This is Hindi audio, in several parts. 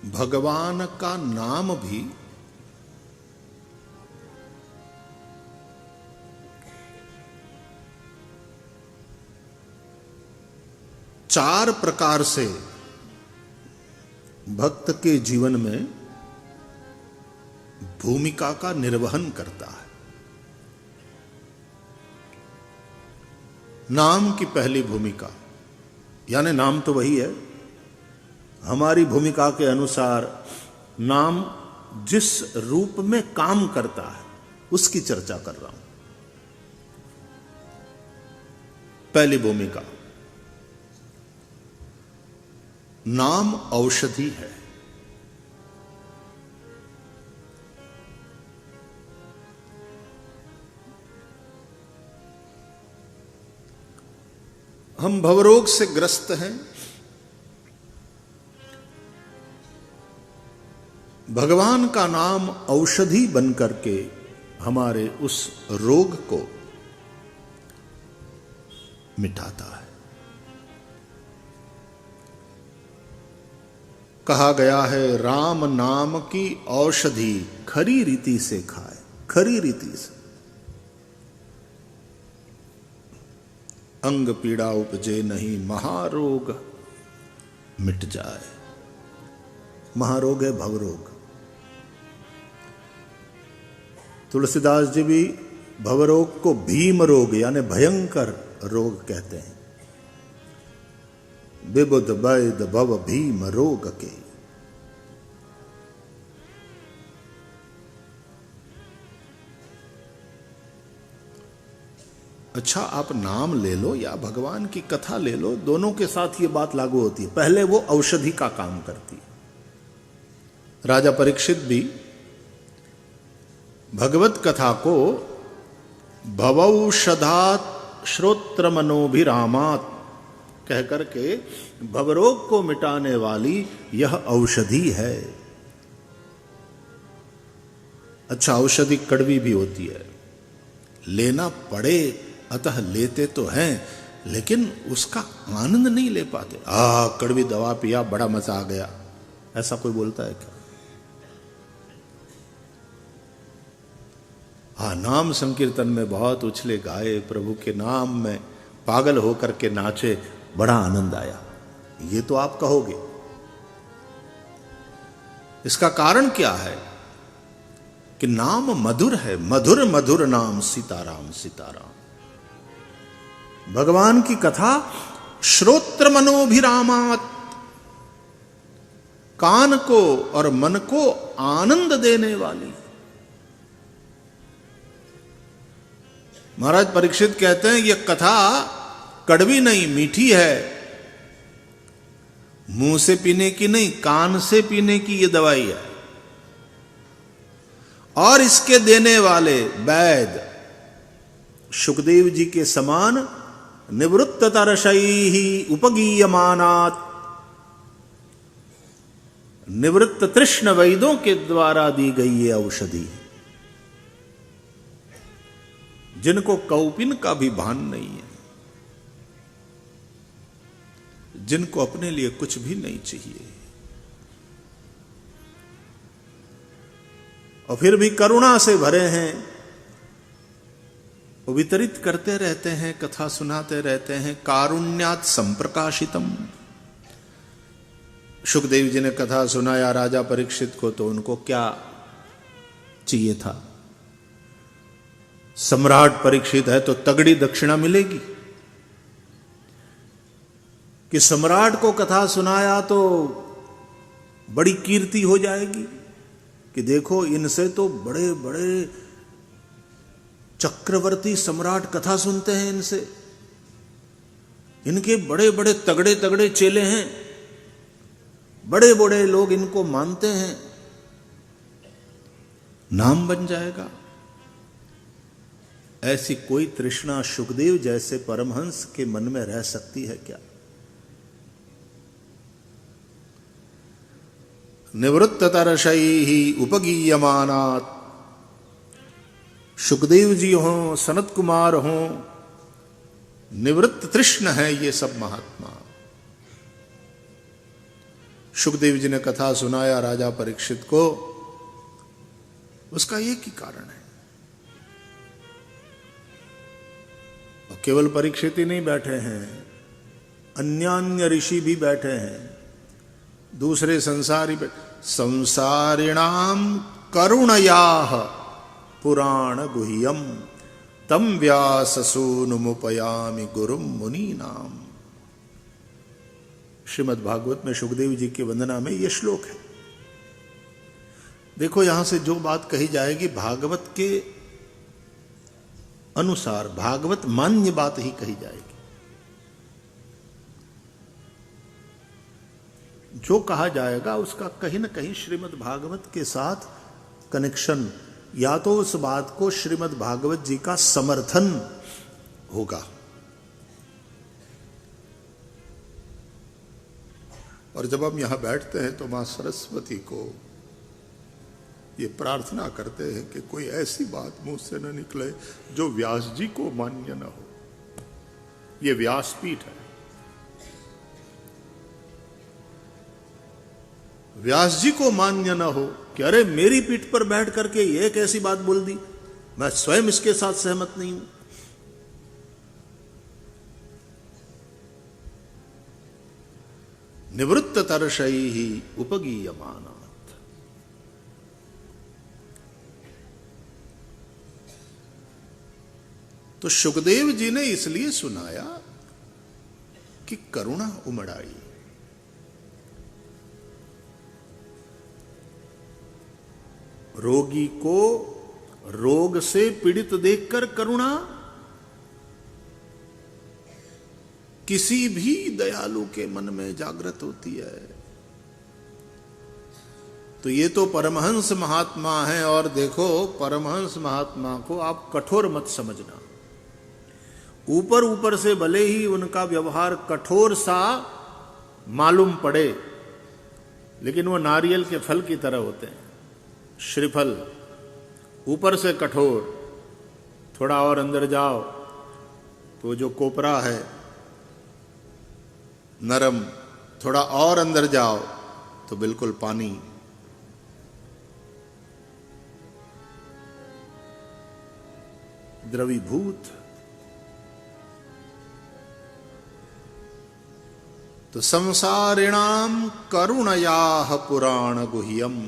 भगवान का नाम भी चार प्रकार से भक्त के जीवन में भूमिका का निर्वहन करता है। नाम की पहली भूमिका, यानी नाम तो वही है, हमारी भूमिका के अनुसार नाम जिस रूप में काम करता है उसकी चर्चा कर रहा हूं। पहली भूमिका, नाम औषधि है। हम भवरोग से ग्रस्त हैं, भगवान का नाम औषधि बनकर के हमारे उस रोग को मिटाता है। कहा गया है राम नाम की औषधि खरी रीति से खाए, खरी रीति से। अंग पीड़ा उपजे नहीं, महारोग मिट जाए। महारोग है भवरोग। तुलसीदास जी भी भवरोग को भीम रोग यानी भयंकर रोग कहते हैं। विबुध वैद भव भीम रोग के। अच्छा, आप नाम ले लो या भगवान की कथा ले लो, दोनों के साथ ये बात लागू होती है। पहले वो औषधि का काम करती है। राजा परीक्षित भी भगवत कथा को भवौषधात् श्रोत्र मनोभिरामात् कह करके भवरोग को मिटाने वाली यह औषधि है। अच्छा, औषधि कड़वी भी होती है, लेना पड़े अतः लेते तो हैं, लेकिन उसका आनंद नहीं ले पाते। कड़वी दवा पिया, बड़ा मजा आ गया, ऐसा कोई बोलता है क्या? नाम संकीर्तन में बहुत उछले गाए, प्रभु के नाम में पागल होकर के नाचे, बड़ा आनंद आया, ये तो आप कहोगे। इसका कारण क्या है कि नाम मधुर है, मधुर मधुर नाम सीताराम सीताराम। भगवान की कथा श्रोत्र मनोभिरामात्, कान को और मन को आनंद देने वाली। महाराज परीक्षित कहते हैं यह कथा कड़वी नहीं, मीठी है। मुंह से पीने की नहीं, कान से पीने की यह दवाई है। और इसके देने वाले वैद शुकदेव जी के समान निवृत्त तरशैहि उपगीयमानात्, निवृत्त तृष्ण वैदों के द्वारा दी गई ये औषधि है, जिनको कौपिन का भी भान नहीं है, जिनको अपने लिए कुछ भी नहीं चाहिए, और फिर भी करुणा से भरे हैं, वो वितरित करते रहते हैं, कथा सुनाते रहते हैं। कारुण्यात् संप्रकाशितम। शुकदेव जी ने कथा सुनाया राजा परीक्षित को, तो उनको क्या चाहिए था? सम्राट परीक्षित है तो तगड़ी दक्षिणा मिलेगी। कि सम्राट को कथा सुनाया तो बड़ी कीर्ति हो जाएगी कि देखो इनसे तो बड़े बड़े चक्रवर्ती सम्राट कथा सुनते हैं, इनसे, इनके बड़े बड़े तगड़े तगड़े चेले हैं, बड़े बड़े लोग इनको मानते हैं, नाम बन जाएगा। ऐसी कोई तृष्णा शुकदेव जैसे परमहंस के मन में रह सकती है क्या? निवृत्त तरशैहि उपगीयमानात्। शुकदेव जी हों, सनत कुमार हों, निवृत्त तृष्ण है ये सब महात्मा। सुखदेव जी ने कथा सुनाया राजा परीक्षित को, उसका एक ही कारण है। और केवल परीक्षित ही नहीं बैठे हैं, अन्यान्य ऋषि भी बैठे हैं, दूसरे संसारी संसारिणाम करुणयाः पुराण गुह्यम तम व्यास सूनुमुपयामि गुरुम मुनीनाम। श्रीमद् भागवत में सुखदेव जी की वंदना में यह श्लोक है। देखो यहां से जो बात कही जाएगी भागवत के अनुसार, भागवत मान्य बात ही कही जाएगी। जो कहा जाएगा उसका कहीं ना कहीं श्रीमद् भागवत के साथ कनेक्शन, या तो उस बात को श्रीमद् भागवत जी का समर्थन होगा। और जब हम यहां बैठते हैं तो मां सरस्वती को ये प्रार्थना करते हैं कि कोई ऐसी बात मुंह से न निकले जो व्यास जी को मान्य न हो। ये व्यासपीठ है, व्यास जी को मान्य न हो कि अरे मेरी पीठ पर बैठ करके ये कैसी बात बोल दी, मैं स्वयं इसके साथ सहमत नहीं हूं। निवृत्त तरशई ही उपगीयमानात्। तो सुखदेव जी ने इसलिए सुनाया कि करुणा उमड़ आई। रोगी को रोग से पीड़ित देखकर करुणा किसी भी दयालु के मन में जागृत होती है। तो ये तो परमहंस महात्मा है। और देखो परमहंस महात्मा को आप कठोर मत समझना। ऊपर ऊपर से भले ही उनका व्यवहार कठोर सा मालूम पड़े, लेकिन वो नारियल के फल की तरह होते हैं, श्रीफल, ऊपर से कठोर, थोड़ा और अंदर जाओ तो जो कोपरा है नरम, थोड़ा और अंदर जाओ तो बिल्कुल पानी। द्रवीभूत। तो संसारिणाम करुणयाः पुराण गुह्यम।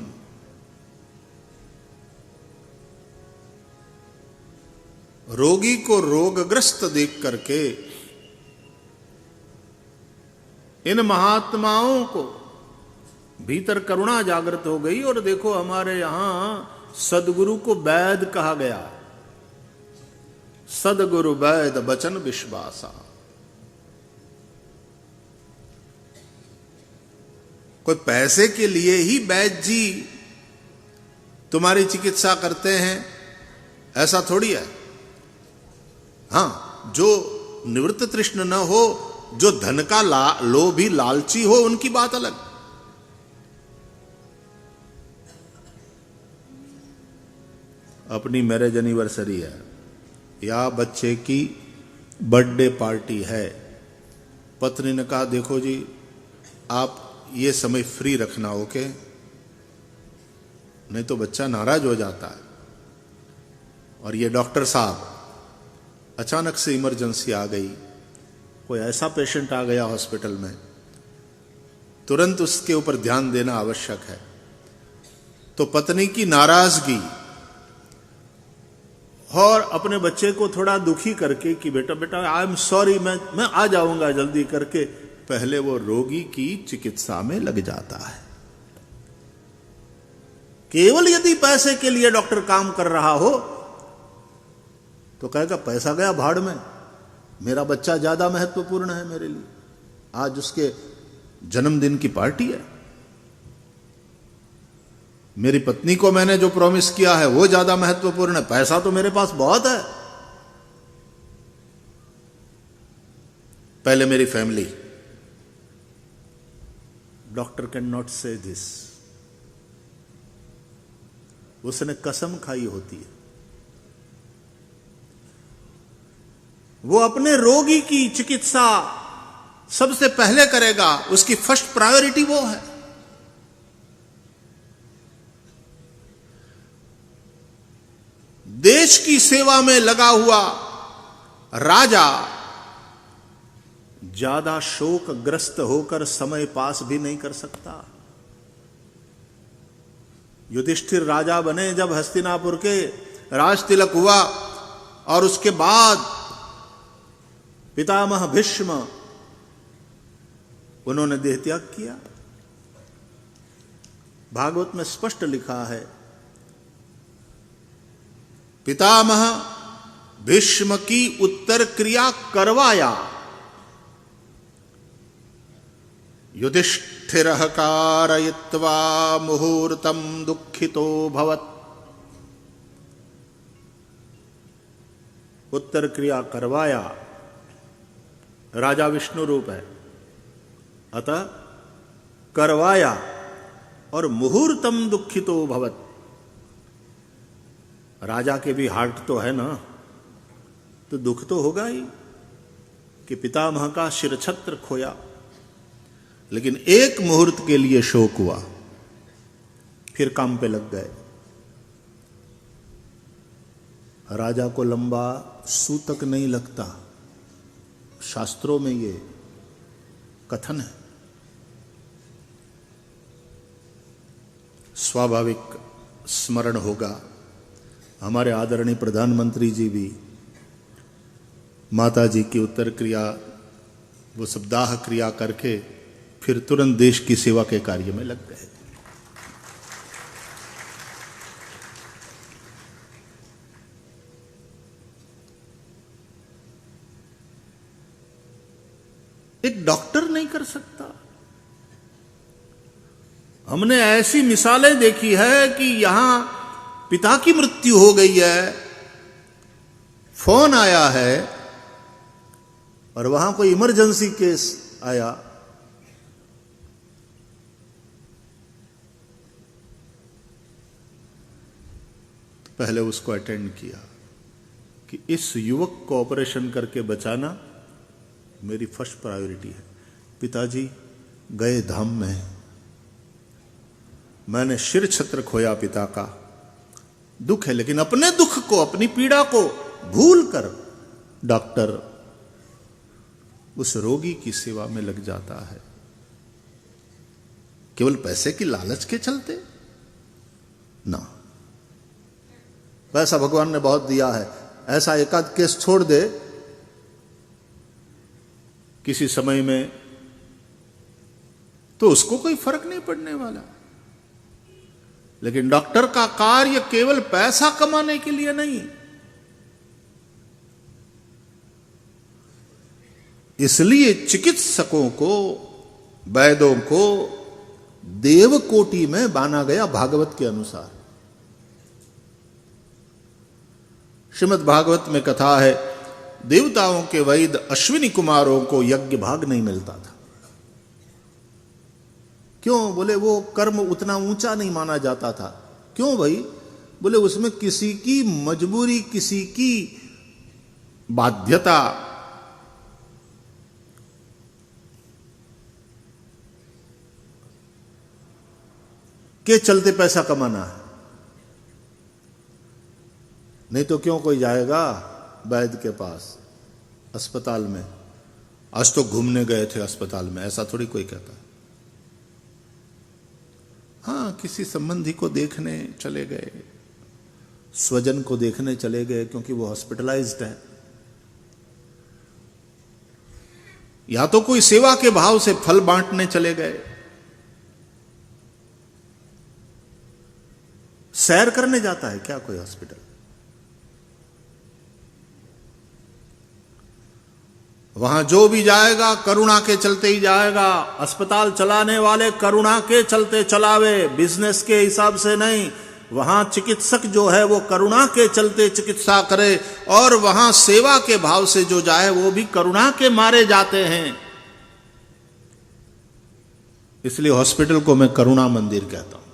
रोगी को रोगग्रस्त देख करके इन महात्माओं को भीतर करुणा जागृत हो गई। और देखो हमारे यहां सदगुरु को वैद कहा गया। सदगुरु वैद बचन विश्वासा। कोई पैसे के लिए ही वैद जी तुम्हारी चिकित्सा करते हैं ऐसा थोड़ी है। हां, जो निवृत्त तृष्ण न हो, जो धन का लोभी लालची हो, उनकी बात अलग। अपनी मैरिज एनिवर्सरी है या बच्चे की बर्थडे पार्टी है, पत्नी ने कहा देखो जी आप ये समय फ्री रखना, ओके, नहीं तो बच्चा नाराज हो जाता है। और ये डॉक्टर साहब अचानक से इमरजेंसी आ गई, कोई ऐसा पेशेंट आ गया हॉस्पिटल में, तुरंत उसके ऊपर ध्यान देना आवश्यक है। तो पत्नी की नाराजगी और अपने बच्चे को थोड़ा दुखी करके कि बेटा बेटा आई एम सॉरी, मैं आ जाऊंगा जल्दी करके, पहले वो रोगी की चिकित्सा में लग जाता है। केवल यदि पैसे के लिए डॉक्टर काम कर रहा हो तो कहेगा पैसा गया भाड़ में, मेरा बच्चा ज्यादा महत्वपूर्ण है मेरे लिए, आज उसके जन्मदिन की पार्टी है, मेरी पत्नी को मैंने जो प्रॉमिस किया है वो ज्यादा महत्वपूर्ण है, पैसा तो मेरे पास बहुत है, पहले मेरी फैमिली। डॉक्टर कैन नॉट से दिस। उसने कसम खाई होती है। वो अपने रोगी की चिकित्सा सबसे पहले करेगा, उसकी फर्स्ट प्रायोरिटी वो है। देश की सेवा में लगा हुआ राजा ज्यादा शोकग्रस्त होकर समय पास भी नहीं कर सकता। युधिष्ठिर राजा बने जब हस्तिनापुर के, राज तिलक हुआ और उसके बाद पितामह भीष्म उन्होंने देह त्याग किया। भागवत में स्पष्ट लिखा है, पितामह भीष्म की उत्तर क्रिया करवाया, युधिष्ठिरः कारयित्वा मुहूर्तम दुःखितो भवत्। उत्तर क्रिया करवाया, राजा विष्णु रूप है, अतः करवाया, और मुहूर्तम दुःखितो भवत्। राजा के भी हार्ट तो है ना, तो दुख तो होगा ही कि पितामह का शिरछत्र खोया। लेकिन एक मुहूर्त के लिए शोक हुआ, फिर काम पे लग गए। राजा को लंबा सूतक नहीं लगता, शास्त्रों में ये कथन है। स्वाभाविक स्मरण होगा, हमारे आदरणीय प्रधानमंत्री जी भी माता जी की उत्तर क्रिया, वो सब दाह क्रिया करके फिर तुरंत देश की सेवा के कार्य में लग गए। एक डॉक्टर नहीं कर सकता। हमने ऐसी मिसालें देखी है कि यहां पिता की मृत्यु हो गई है, फोन आया है और वहां कोई इमरजेंसी केस आया, पहले उसको अटेंड किया कि इस युवक को ऑपरेशन करके बचाना मेरी फर्स्ट प्रायोरिटी है। पिताजी गए धाम में, मैंने शिर छत्र खोया पिता का, दुख है, लेकिन अपने दुख को, अपनी पीड़ा को भूल कर डॉक्टर उस रोगी की सेवा में लग जाता है, केवल पैसे की लालच के चलते ना। पैसा भगवान ने बहुत दिया है, ऐसा एकाध केस छोड़ दे किसी समय में तो उसको कोई फर्क नहीं पड़ने वाला। लेकिन डॉक्टर का कार्य केवल पैसा कमाने के लिए नहीं, इसलिए चिकित्सकों को, वैद्यों को देवकोटि में माना गया भागवत के अनुसार। श्रीमद् भागवत में कथा है, देवताओं के वैद्य अश्विनी कुमारों को यज्ञ भाग नहीं मिलता था। क्यों? बोले वो कर्म उतना ऊंचा नहीं माना जाता था। क्यों भाई? बोले उसमें किसी की मजबूरी, किसी की बाध्यता, के चलते पैसा कमाना है। नहीं तो क्यों कोई जाएगा वैद्य के पास अस्पताल में? आज तो घूमने गए थे अस्पताल में, ऐसा थोड़ी कोई कहता है। हाँ, किसी संबंधी को देखने चले गए, स्वजन को देखने चले गए क्योंकि वो हॉस्पिटलाइज्ड है, या तो कोई सेवा के भाव से फल बांटने चले गए, सैर करने जाता है क्या कोई हॉस्पिटल? वहां जो भी जाएगा करुणा के चलते ही जाएगा। अस्पताल चलाने वाले करुणा के चलते चलावे, बिजनेस के हिसाब से नहीं। वहां चिकित्सक जो है वो करुणा के चलते चिकित्सा करे, और वहां सेवा के भाव से जो जाए वो भी करुणा के मारे जाते हैं। इसलिए हॉस्पिटल को मैं करुणा मंदिर कहता हूं।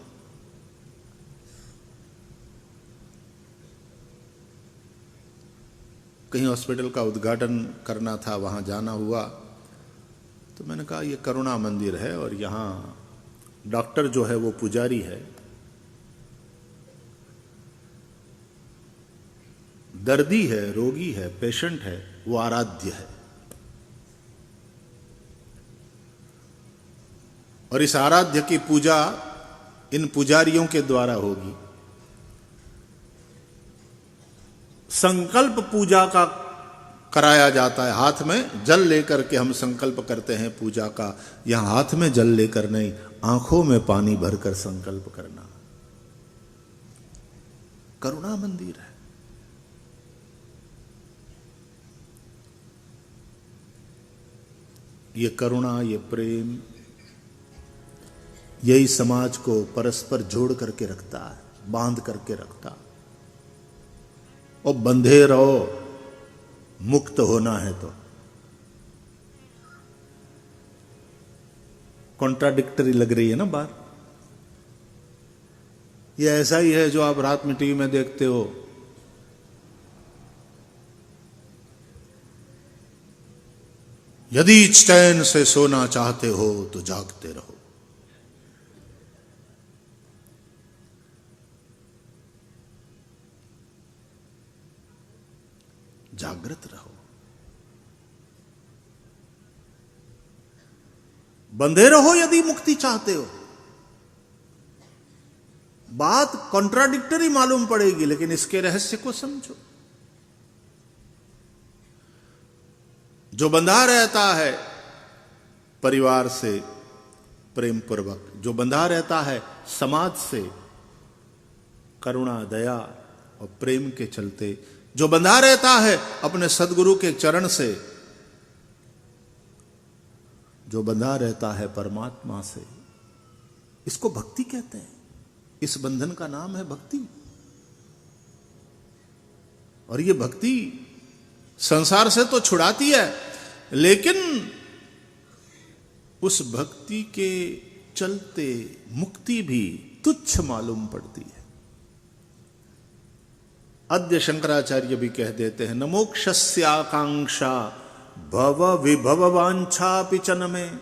कहीं हॉस्पिटल का उद्घाटन करना था, वहां जाना हुआ, तो मैंने कहा ये करुणा मंदिर है और यहां डॉक्टर जो है वो पुजारी है। दर्दी है, रोगी है, पेशेंट है, वो आराध्य है। और इस आराध्य की पूजा इन पुजारियों के द्वारा होगी। संकल्प पूजा का कराया जाता है। हाथ में जल लेकर के हम संकल्प करते हैं पूजा का। यहां हाथ में जल लेकर नहीं, आंखों में पानी भरकर संकल्प करना। करुणा मंदिर है। ये करुणा, ये प्रेम, यही समाज को परस्पर जोड़ करके रखता है, बांध करके रखता है। और बंधे रहो, मुक्त होना है तो। कॉन्ट्राडिक्टरी लग रही है ना बात। ये ऐसा ही है जो आप रात में टीवी में देखते हो। यदि चैन से सोना चाहते हो तो जागते रहो। जागृत रहो। बंधे रहो यदि मुक्ति चाहते हो। बात कॉन्ट्राडिक्टरी मालूम पड़ेगी, लेकिन इसके रहस्य को समझो। जो बंधा रहता है परिवार से प्रेम पूर्वक, जो बंधा रहता है समाज से करुणा, दया और प्रेम के चलते, जो बंधा रहता है अपने सदगुरु के चरण से, जो बंधा रहता है परमात्मा से, इसको भक्ति कहते हैं। इस बंधन का नाम है भक्ति। और ये भक्ति संसार से तो छुड़ाती है, लेकिन उस भक्ति के चलते मुक्ति भी तुच्छ मालूम पड़ती है। अद्य शंकराचार्य भी कह देते हैं, न मोक्षस्याकांक्षा भव विभव वांछा पिचन में।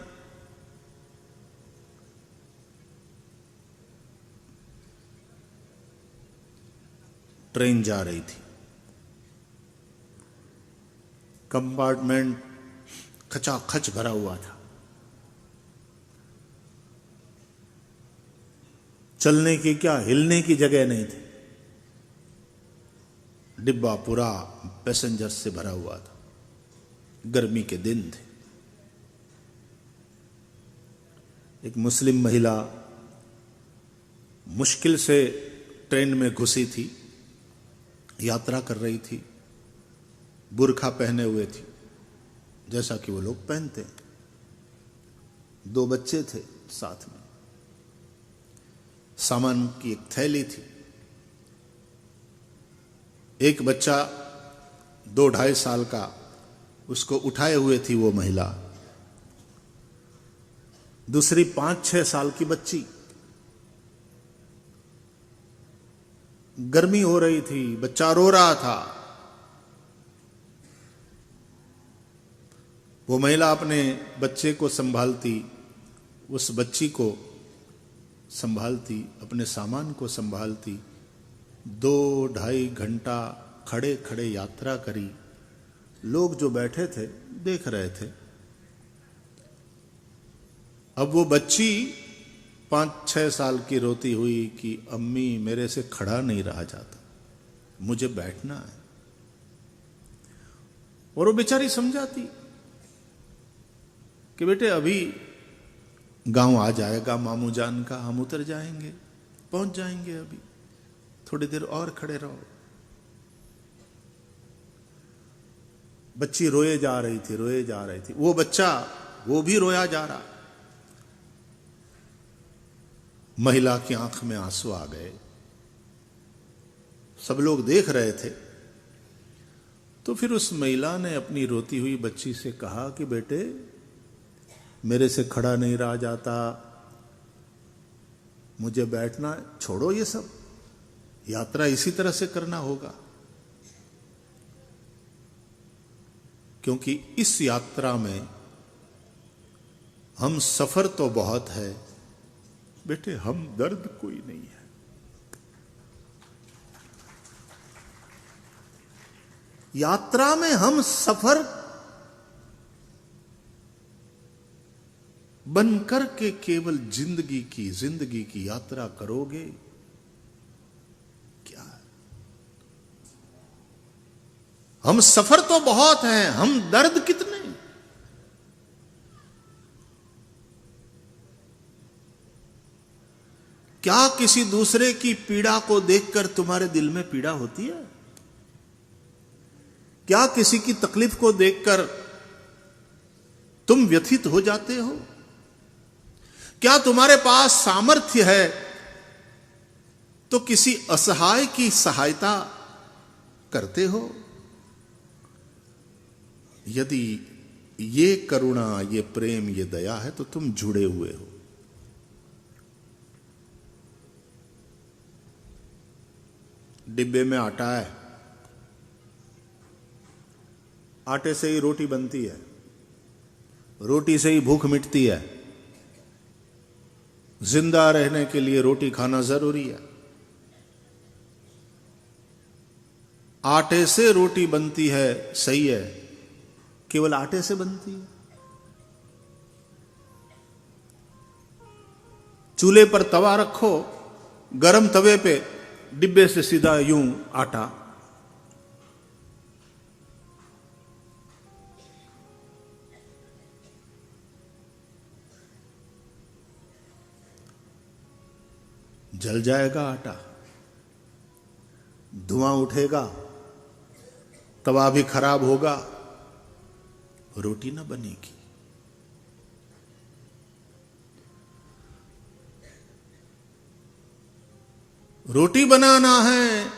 ट्रेन जा रही थी, कंपार्टमेंट खचाखच भरा हुआ था, चलने की क्या हिलने की जगह नहीं थी। डिब्बा पूरा पैसेंजर से भरा हुआ था। गर्मी के दिन थे। एक मुस्लिम महिला मुश्किल से ट्रेन में घुसी थी, यात्रा कर रही थी, बुर्खा पहने हुए थी जैसा कि वो लोग पहनते हैं। 2 बच्चे थे साथ में, सामान की एक थैली थी। एक बच्चा 2-2.5 साल का, उसको उठाए हुए थी वो महिला। दूसरी 5-6 साल की बच्ची। गर्मी हो रही थी, बच्चा रो रहा था। वो महिला अपने बच्चे को संभालती, उस बच्ची को संभालती, अपने सामान को संभालती। 2-2.5 घंटा खड़े खड़े यात्रा करी। लोग जो बैठे थे देख रहे थे। अब वो बच्ची 5-6 साल की रोती हुई कि अम्मी मेरे से खड़ा नहीं रहा जाता, मुझे बैठना है। और वो बेचारी समझाती कि बेटे अभी गांव आ जाएगा मामू जान का, हम उतर जाएंगे, पहुंच जाएंगे, अभी थोड़ी देर और खड़े रहो। बच्ची रोए जा रही थी, रोए जा रही थी। वो बच्चा वो भी रोया जा रहा। महिला की आंख में आंसू आ गए। सब लोग देख रहे थे। तो फिर उस महिला ने अपनी रोती हुई बच्ची से कहा कि बेटे मेरे से खड़ा नहीं रहा जाता, मुझे बैठना, छोड़ो ये सब, यात्रा इसी तरह से करना होगा। क्योंकि इस यात्रा में हम सफर तो बहुत है बेटे, हम दर्द कोई नहीं है। यात्रा में हम सफर बनकर के केवल जिंदगी की यात्रा करोगे क्या? हम सफर तो बहुत हैं, हम दर्द कितने? क्या किसी दूसरे की पीड़ा को देखकर तुम्हारे दिल में पीड़ा होती है? क्या किसी की तकलीफ को देखकर तुम व्यथित हो जाते हो? क्या तुम्हारे पास सामर्थ्य है तो किसी असहाय की सहायता करते हो? यदि ये करुणा, ये प्रेम, ये दया है तो तुम जुड़े हुए हो। डिब्बे में आटा है, आटे से ही रोटी बनती है, रोटी से ही भूख मिटती है। जिंदा रहने के लिए रोटी खाना जरूरी है। आटे से रोटी बनती है, सही है, केवल आटे से बनती है। चूल्हे पर तवा रखो, गरम तवे पे डिब्बे से सीधा यूं आटा, जल जाएगा आटा, धुआं उठेगा, तवा भी खराब होगा, रोटी ना बनेगी। रोटी बनाना है,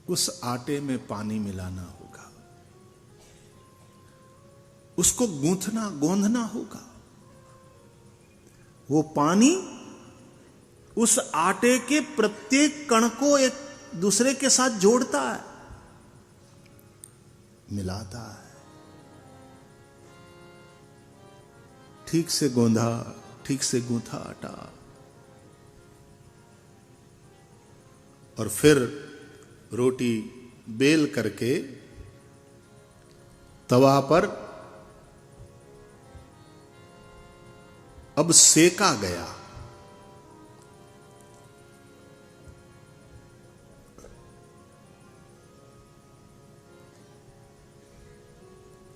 उस आटे में पानी मिलाना होगा, उसको गूंथना गोंधना होगा। वो पानी उस आटे के प्रत्येक कण को एक दूसरे के साथ जोड़ता है, मिलाता है। ठीक से गोंधा, ठीक से गूंथा आटा, और फिर रोटी बेल करके तवा पर अब सेका गया।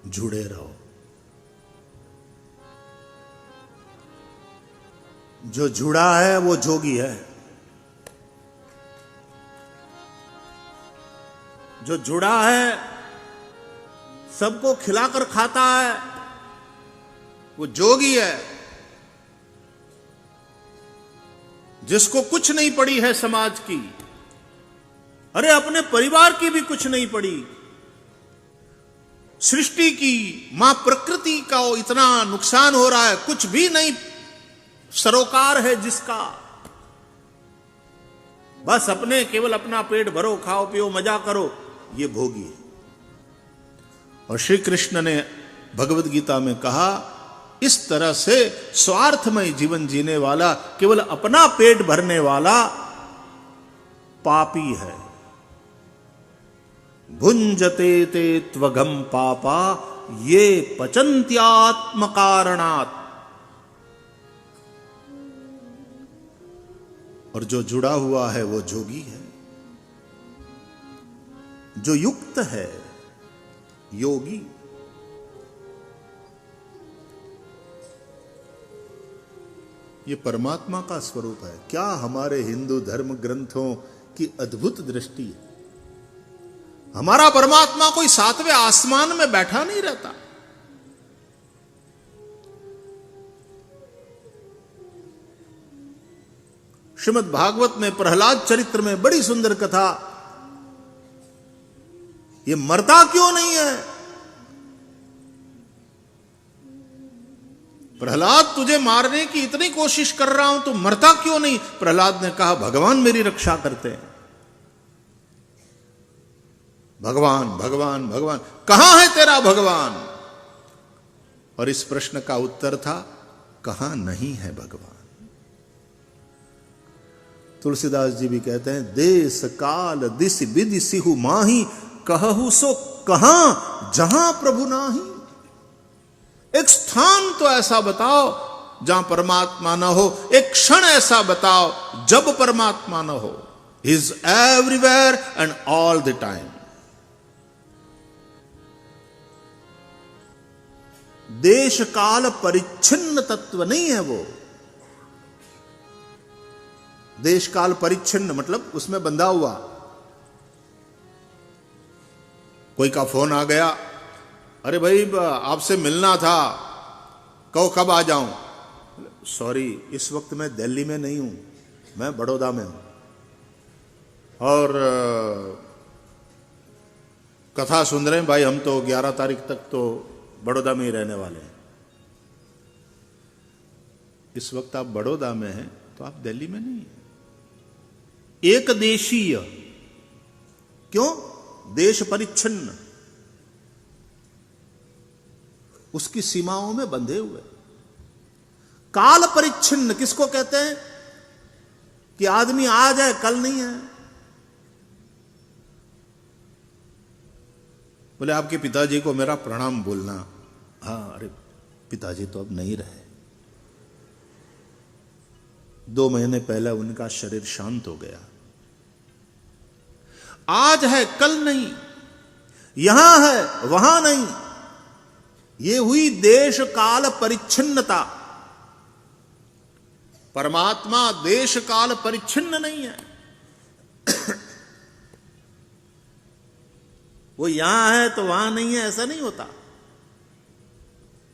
जुड़े रहो। जो जुड़ा है वो जोगी है। जो जुड़ा है, सबको खिलाकर खाता है, वो जोगी है। जिसको कुछ नहीं पड़ी है समाज की, अरे अपने परिवार की भी कुछ नहीं पड़ी, सृष्टि की, मां प्रकृति का इतना नुकसान हो रहा है, कुछ भी नहीं सरोकार है जिसका, बस अपने केवल अपना पेट भरो, खाओ पियो, मजा करो, ये भोगी है। और श्री कृष्ण ने भगवत गीता में कहा, इस तरह से स्वार्थमय जीवन जीने वाला, केवल अपना पेट भरने वाला पापी है। भुंजते ते त्वघम पापा ये पचन्त्यात्म कारणात्। और जो जुड़ा हुआ है वो जोगी है, जो युक्त है, योगी। ये परमात्मा का स्वरूप है। क्या हमारे हिंदू धर्म ग्रंथों की अद्भुत दृष्टि है। हमारा परमात्मा कोई सातवें आसमान में बैठा नहीं रहता। श्रीमद् भागवत में प्रहलाद चरित्र में बड़ी सुंदर कथा। ये मरता क्यों नहीं है? प्रहलाद, तुझे मारने की इतनी कोशिश कर रहा हूं, तो मरता क्यों नहीं? प्रहलाद ने कहा, भगवान मेरी रक्षा करते हैं। भगवान भगवान भगवान, कहां है तेरा भगवान? और इस प्रश्न का उत्तर था, कहां नहीं है भगवान। तुलसीदास जी भी कहते हैं, देश काल दिस विधि सिहु माही कहहु सो कहां जहां प्रभु नाही। एक स्थान तो ऐसा बताओ जहां परमात्मा न हो, एक क्षण ऐसा बताओ जब परमात्मा न हो। He is everywhere and all the time. देश काल परिच्छिन्न तत्व नहीं है वो। देश काल परिच्छिन्न मतलब उसमें बंधा हुआ। कोई का फोन आ गया, अरे भाई आपसे मिलना था, कहो कब आ जाऊं। सॉरी, इस वक्त मैं दिल्ली में नहीं हूं, मैं बड़ौदा में हूं और कथा सुन रहे हैं भाई, हम तो 11 तारीख तक तो बड़ौदा में ही रहने वाले हैं। इस वक्त आप बड़ौदा में हैं तो आप दिल्ली में नहीं हैं। एक देशीय, क्यों? देश परिच्छिन्न, उसकी सीमाओं में बंधे हुए। काल परिच्छिन्न किसको कहते हैं? कि आदमी आज है कल नहीं है। बोले आपके पिताजी को मेरा प्रणाम बोलना। हाँ, अरे पिताजी तो अब नहीं रहे, 2 महीने पहले उनका शरीर शांत हो गया। आज है कल नहीं, यहां है वहां नहीं। ये हुई देश काल परिच्छिन्नता। परमात्मा देश काल परिच्छिन्न नहीं है। वो यहां है तो वहां नहीं है, ऐसा नहीं होता।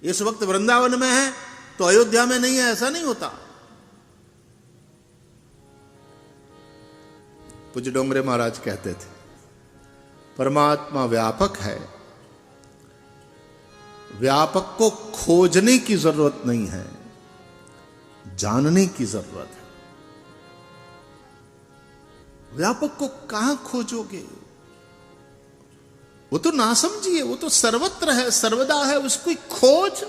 इस वक्त वृंदावन में है तो अयोध्या में नहीं है, ऐसा नहीं होता। पूज्य डोंगरे महाराज कहते थे, परमात्मा व्यापक है, व्यापक को खोजने की जरूरत नहीं है, जानने की जरूरत है। व्यापक को कहां खोजोगे? वो तो ना समझिए, वो तो सर्वत्र है, सर्वदा है, उसकी खोज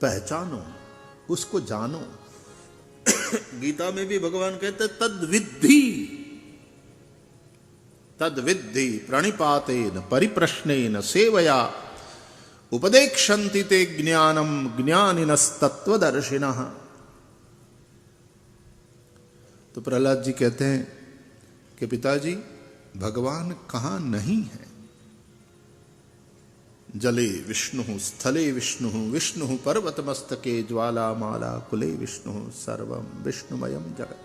पहचानो, उसको जानो। गीता में भी भगवान कहते तद्विद्धि प्रणिपातेन परिप्रश्नेन सेवया उपदेक्षन्ति ते ज्ञानम ज्ञानिनस्तत्वदर्शिनः। तो प्रहलाद जी कहते हैं कि पिताजी भगवान कहां नहीं है। जले विष्णु स्थले विष्णु विष्णु पर्वतमस्तके ज्वालामाला कुले विष्णु सर्वं विष्णुमयम जगत।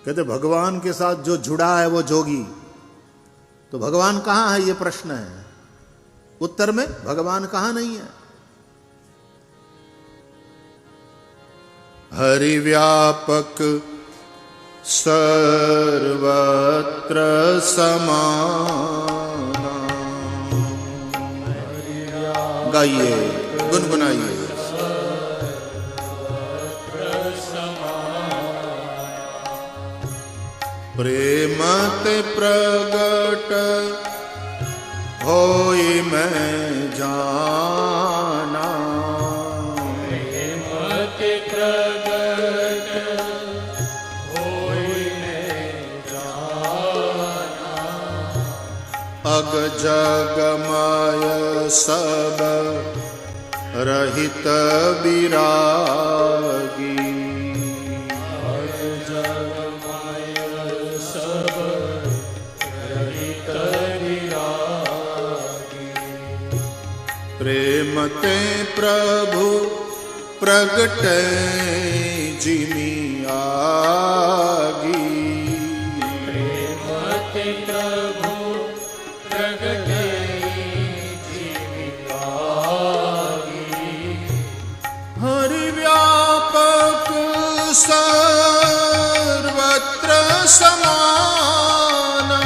कहते भगवान के साथ जो जुड़ा है वो जोगी। तो भगवान कहां है, ये प्रश्न है। उत्तर में भगवान कहां नहीं है। हरि व्यापक सर्वत्र समाना। गाइए, गुनगुनाइए। प्रेम ते प्रगट होई मैं जाना। प्रेम ते प्रगट होई मैं जाना। अग जग माय सब रहित विरागी। प्रेम ते प्रभु प्रगटे जिमी आगी। प्रेम ते प्रभु प्रगटे जिमी आगी। हरि व्यापक सर्वत्र समाना।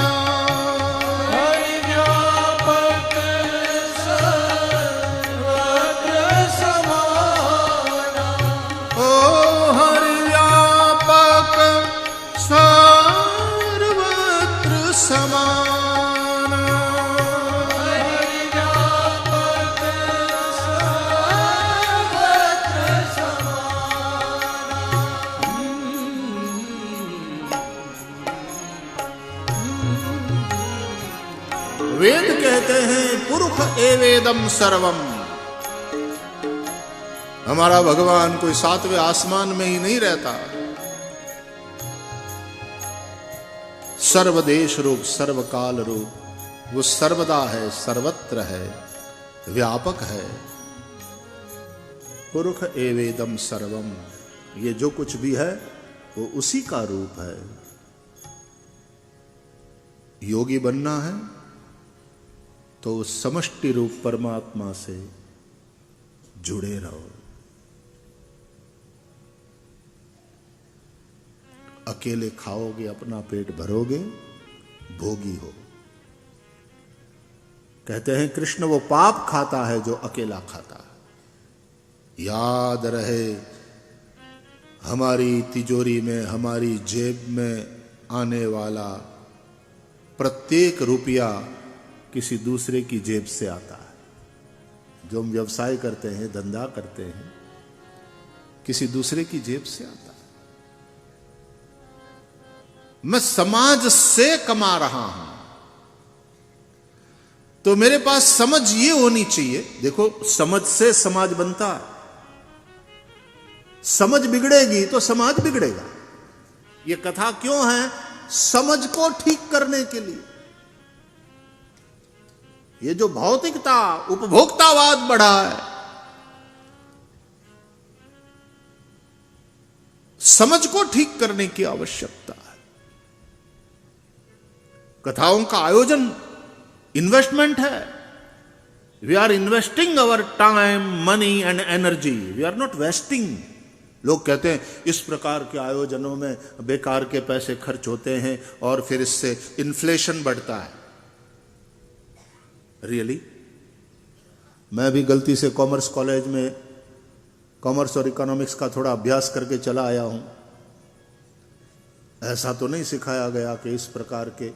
एवेदम सर्वम। हमारा भगवान कोई 7वें आसमान में ही नहीं रहता। सर्वदेश रूप, सर्वकाल रूप, वो सर्वदा है, सर्वत्र है, व्यापक है। पुरुष एवेदम सर्वम, ये जो कुछ भी है वो उसी का रूप है। योगी बनना है तो समष्टि रूप परमात्मा से जुड़े रहो। अकेले खाओगे, अपना पेट भरोगे, भोगी हो। कहते हैं कृष्ण वो पाप खाता है जो अकेला खाता है। याद रहे, हमारी तिजोरी में, हमारी जेब में आने वाला प्रत्येक रुपया किसी दूसरे की जेब से आता है। जो हम व्यवसाय करते हैं, धंधा करते हैं, किसी दूसरे की जेब से आता है। मैं समाज से कमा रहा हूं तो मेरे पास समझ ये होनी चाहिए। देखो, समझ से समाज बनता है। समझ बिगड़ेगी तो समाज बिगड़ेगा। ये कथा क्यों है? समझ को ठीक करने के लिए। ये जो भौतिकता, उपभोक्तावाद बढ़ा है, समझ को ठीक करने की आवश्यकता है। कथाओं का आयोजन इन्वेस्टमेंट है। We are investing our time, money and energy. We are not wasting. लोग कहते हैं इस प्रकार के आयोजनों में बेकार के पैसे खर्च होते हैं और फिर इससे इन्फ्लेशन बढ़ता है। रियली? मैं भी गलती से कॉमर्स कॉलेज में कॉमर्स और इकोनॉमिक्स का थोड़ा अभ्यास करके चला आया हूं। ऐसा तो नहीं सिखाया गया कि इस प्रकार के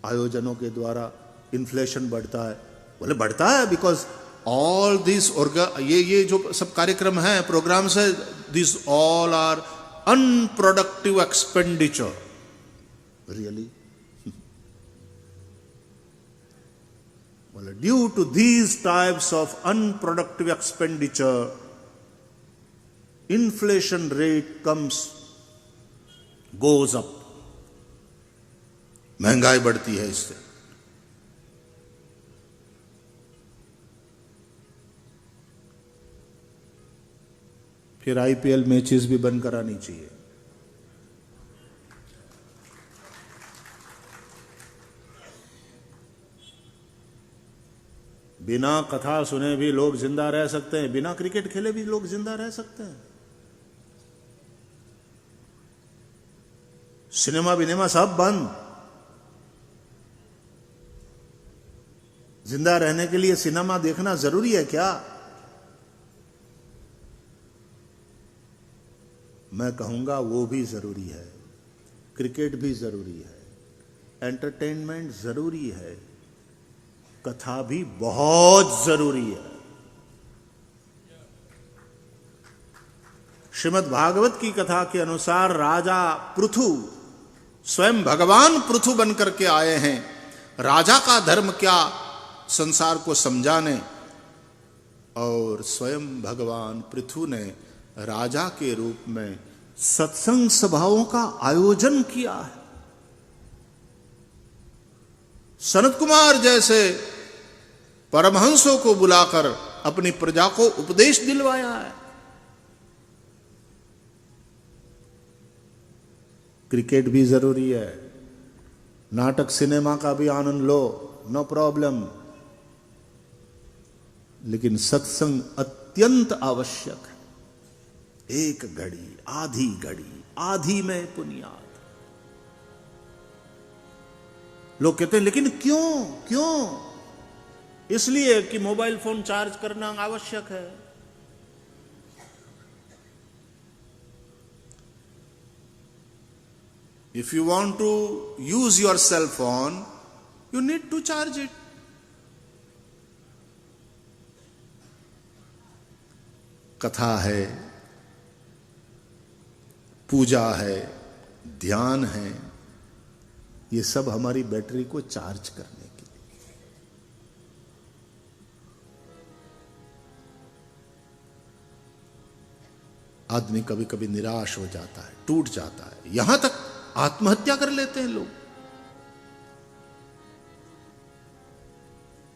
आयोजनों के द्वारा इन्फ्लेशन बढ़ता है। बोले बढ़ता है बिकॉज ऑल दिस ये जो सब कार्यक्रम है, प्रोग्राम्स है, this all are unproductive expenditure. Really? बोले due to these types of unproductive expenditure inflation rate goes up. महंगाई बढ़ती है इससे। फिर आईपीएल मैचेस भी बंद करानी चाहिए। बिना कथा सुने भी लोग जिंदा रह सकते हैं, बिना क्रिकेट खेले भी लोग जिंदा रह सकते हैं। सिनेमा विनेमा सब बंद। जिंदा रहने के लिए सिनेमा देखना जरूरी है क्या? मैं कहूंगा वो भी जरूरी है। क्रिकेट भी जरूरी है, एंटरटेनमेंट जरूरी है, कथा भी बहुत जरूरी है। श्रीमद् भागवत की कथा के अनुसार राजा पृथु, स्वयं भगवान पृथु बनकर के आए हैं। राजा का धर्म क्या, संसार को समझाने, और स्वयं भगवान पृथु ने राजा के रूप में सत्संग सभाओं का आयोजन किया है। सनत कुमार जैसे परमहंसों को बुलाकर अपनी प्रजा को उपदेश दिलवाया है। क्रिकेट भी जरूरी है, नाटक सिनेमा का भी आनंद लो, नो प्रॉब्लम, लेकिन सत्संग अत्यंत आवश्यक है। एक घड़ी, आधी घड़ी, आधी में पुनियाद। लोग कहते हैं लेकिन क्यों? इसलिए कि मोबाइल फोन चार्ज करना आवश्यक है। If you want to use your cell phone, you need to charge it. कथा है, पूजा है, ध्यान है, ये सब हमारी बैटरी को चार्ज करने के लिए। आदमी कभी कभी निराश हो जाता है, टूट जाता है, यहां तक आत्महत्या कर लेते हैं लोग।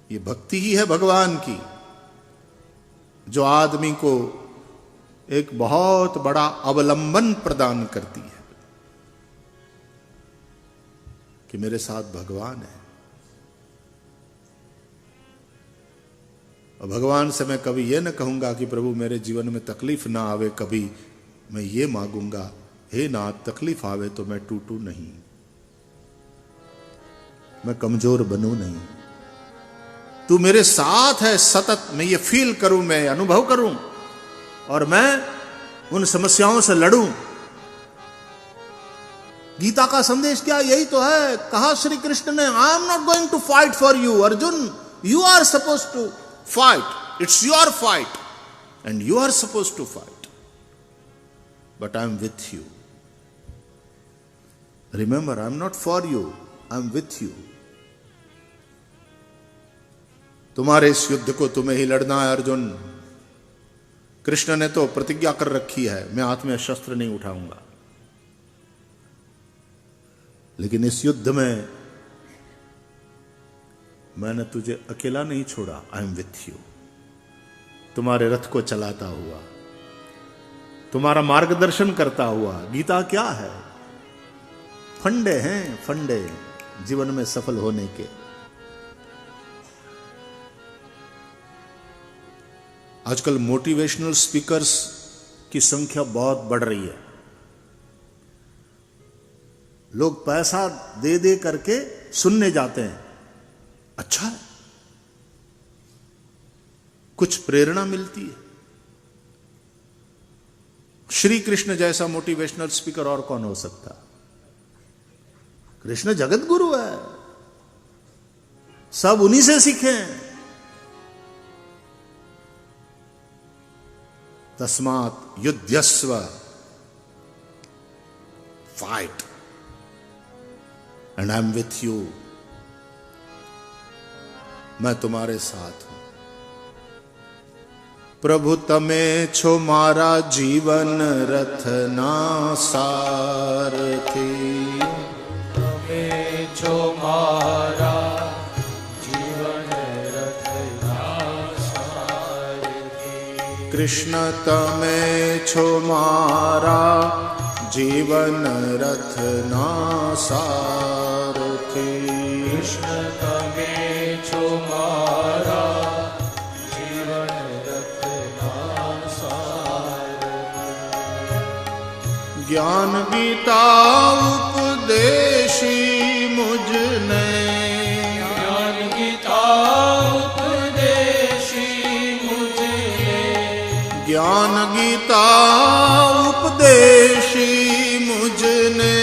ये भक्ति ही है भगवान की, जो आदमी को एक बहुत बड़ा अवलंबन प्रदान करती है कि मेरे साथ भगवान है। और भगवान से मैं कभी यह न कहूंगा कि प्रभु मेरे जीवन में तकलीफ ना आवे, कभी मैं ये मांगूंगा, हे नाथ तकलीफ आवे तो मैं टूटू नहीं, मैं कमजोर बनूं नहीं, तू मेरे साथ है सतत, मैं ये फील करूं, मैं अनुभव करूं और मैं उन समस्याओं से लड़ूं। गीता का संदेश क्या यही तो है। कहा श्री कृष्ण ने, I am not going to fight for you Arjun, you are suppose to fight, it's your fight and you are suppose to fight, but I am with you. Remember, I am not for you, I am with you. तुम्हारे इस युद्ध को तुम्हें ही लड़ना है अर्जुन। कृष्ण ने तो प्रतिज्ञा कर रखी है, मैं हाथ में शस्त्र नहीं उठाऊंगा, लेकिन इस युद्ध में मैंने तुझे अकेला नहीं छोड़ा, आई एम विथ यू। तुम्हारे रथ को चलाता हुआ, तुम्हारा मार्गदर्शन करता हुआ। गीता क्या है? फंडे हैं, फंडे जीवन में सफल होने के। आजकल मोटिवेशनल स्पीकर्स की संख्या बहुत बढ़ रही है। लोग पैसा दे दे करके सुनने जाते हैं, अच्छा है, कुछ प्रेरणा मिलती है। श्री कृष्ण जैसा मोटिवेशनल स्पीकर और कौन हो सकता? कृष्ण जगत गुरु है, सब उन्हीं से सीखें। तस्मात् युध्यस्व, fight and I am with you. मैं तुम्हारे साथ हूं। प्रभु तमे छो मारा जीवन रथ ना सारथी, तमे छो मारा जीवन रथ ना सारथी। कृष्ण तमे छो मारा जीवन रथ ना सारथी। कृष्ण तमे छो मारा जीवन रथ ना सारथी। ज्ञान गीता उपदेशी मुझने, ज्ञान गीता उपदेशी मुझे, ज्ञान गीता उपदेशी मुझने।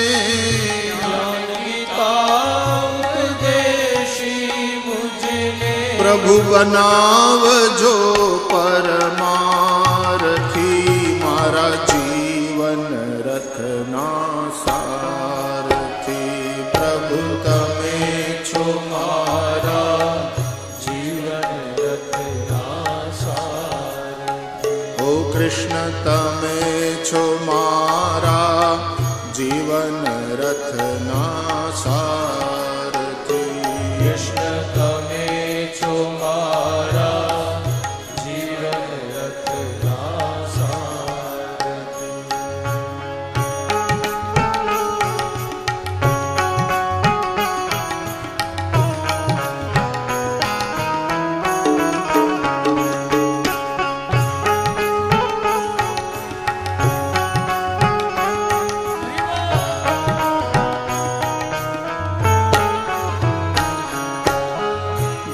ज्ञान गीता उपदेशी मुझे, प्रभु बनाव जो परमारथी, मारा जीवन रखना सारथी। प्रभु तमे छो मारा जीवन रथ ना सारथी। ओ कृष्ण तमे छो मारा जीवन रथ ना सारथी। कृष्ण तमे छो मारा जीवन रथ ना सारथी।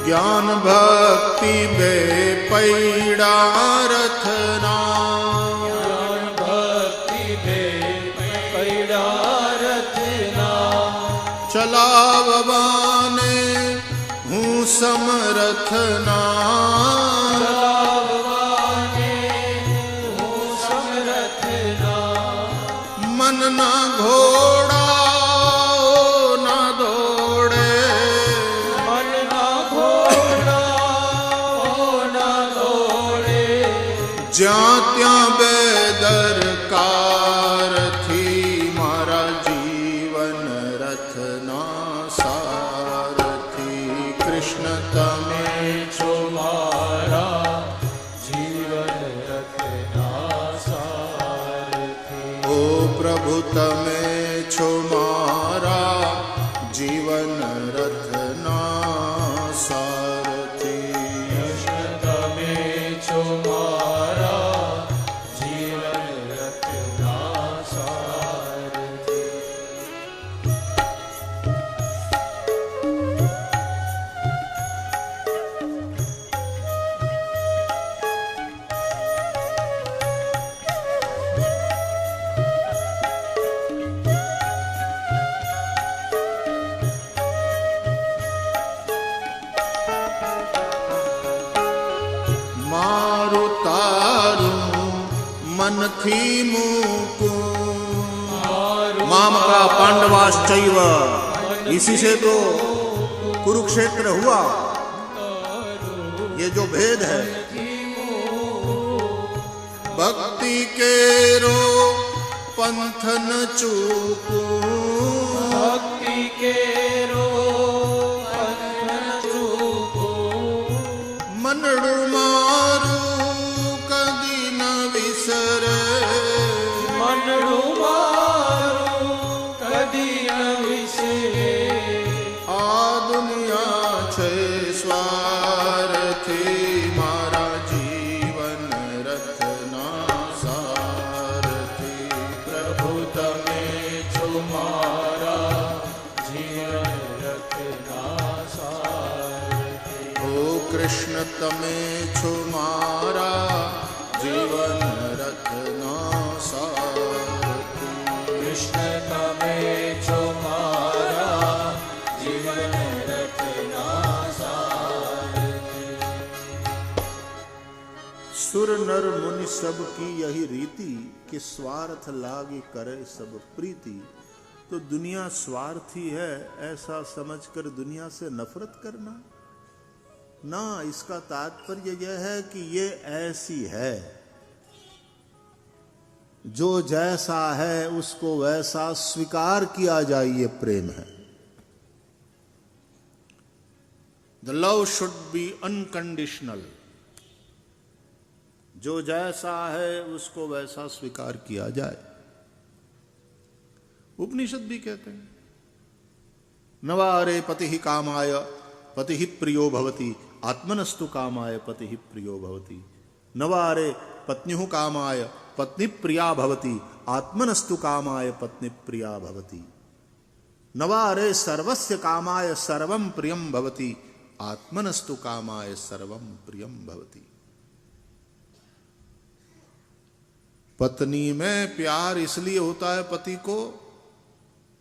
ज्ञान भक्ति बे पैड़ा रथना, ज्ञान भक्ति बे पैड़ा रथना। चलाववाने हूँ समरथना। चलाववाने हूँ समरथना। मन ना घोड़ा ना दौड़े, मन ना घोड़ा ना दौड़े। જ્યાં ત્યાં બેદરકાર થી મારા જીવન રથના સારથી કૃષ્ણ તમે છો મારા જીવન રથના સારથી ઓ પ્રભુ તમે છો મારા જીવન રથના સારથી કૃષ્ણ તમે છો મારા જીવન રથના સારથી મારું તારું મનથી મૂકું मामका पांडवाश्चैव इसी से तो कुरुक्षेत्र हुआ। ये जो भेद है भक्ति के रो पंथ न चूकू भक्ति के रो पंथ न चूकू मनडू मारू कदी न विसरे मनडू मारू कदी न विसरे आ दुनिया छे स्वार्थी मारा जीवन रथना सारथी प्रभु तमे छो मारा जीवन रथना सारथी ओ कृष्ण तमे छो मारा जीवन रथना सारथी कृष्ण तमे छो मारा जीवन रथना सारथी सुर नर मुनि सब की यही रीति कि स्वार्थ लागी करे सब प्रीति। तो दुनिया स्वार्थी है ऐसा समझकर दुनिया से नफरत करना ना, इसका तात्पर्य यह है कि ये ऐसी है, जो जैसा है उसको वैसा स्वीकार किया जाए, ये प्रेम है। The love should be unconditional, जो जैसा है उसको वैसा स्वीकार किया जाए। उपनिषद भी कहते हैं नवारे पति ही कामाय पति ही प्रियो भवति, आत्मनस्तु कामाय पति ही प्रियो भवति। नवारे पत्न्युः कामाय पत्नी प्रिया भवति, आत्मनस्तु कामाय पत्नी प्रिया भवति। नवारे सर्वस्य कामाय सर्वं प्रियं भवति, आत्मनस्तु कामाय सर्वं प्रियं भवति। पत्नी में प्यार इसलिए होता है पति को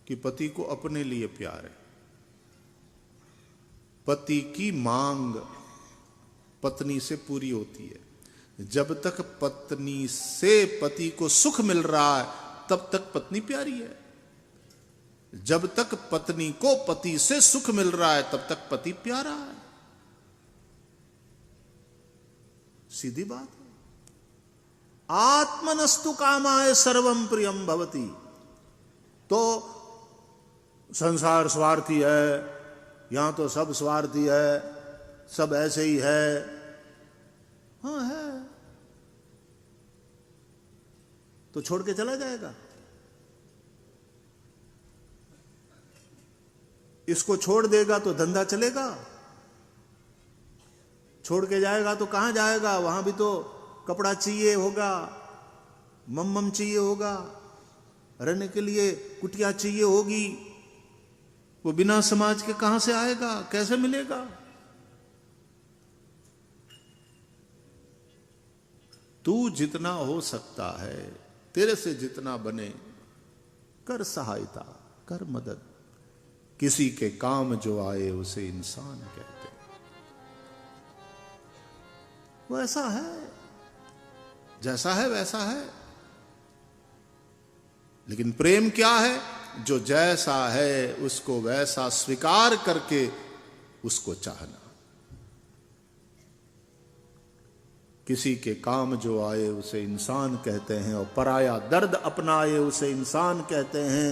कि पति को अपने लिए प्यार है। पति की मांग पत्नी से पूरी होती है। जब तक पत्नी से पति को सुख मिल रहा है तब तक पत्नी प्यारी है। जब तक पत्नी को पति से सुख मिल रहा है तब तक पति प्यारा है। सीधी बात है। आत्मनस्तु कामाय सर्वं प्रियं भवति। तो संसार स्वार्थी है, यहां तो सब स्वार्थी है, सब ऐसे ही है। हाँ है, तो छोड़ के चला जाएगा। इसको छोड़ देगा तो धंधा चलेगा, छोड़ के जाएगा तो कहां जाएगा? वहां भी तो कपड़ा चाहिए होगा, मम चाहिए होगा, रहने के लिए कुटिया चाहिए होगी। वो बिना समाज के कहां से आएगा, कैसे मिलेगा? तू जितना हो सकता है, तेरे से जितना बने कर सहायता, कर मदद। किसी के काम जो आए उसे इंसान कहते हैं। वो ऐसा है, जैसा है वैसा है। लेकिन प्रेम क्या है? जो जैसा है उसको वैसा स्वीकार करके उसको चाहना। किसी के काम जो आए उसे इंसान कहते हैं, और पराया दर्द अपनाए उसे इंसान कहते हैं।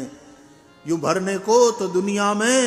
यूं भरने को तो दुनिया में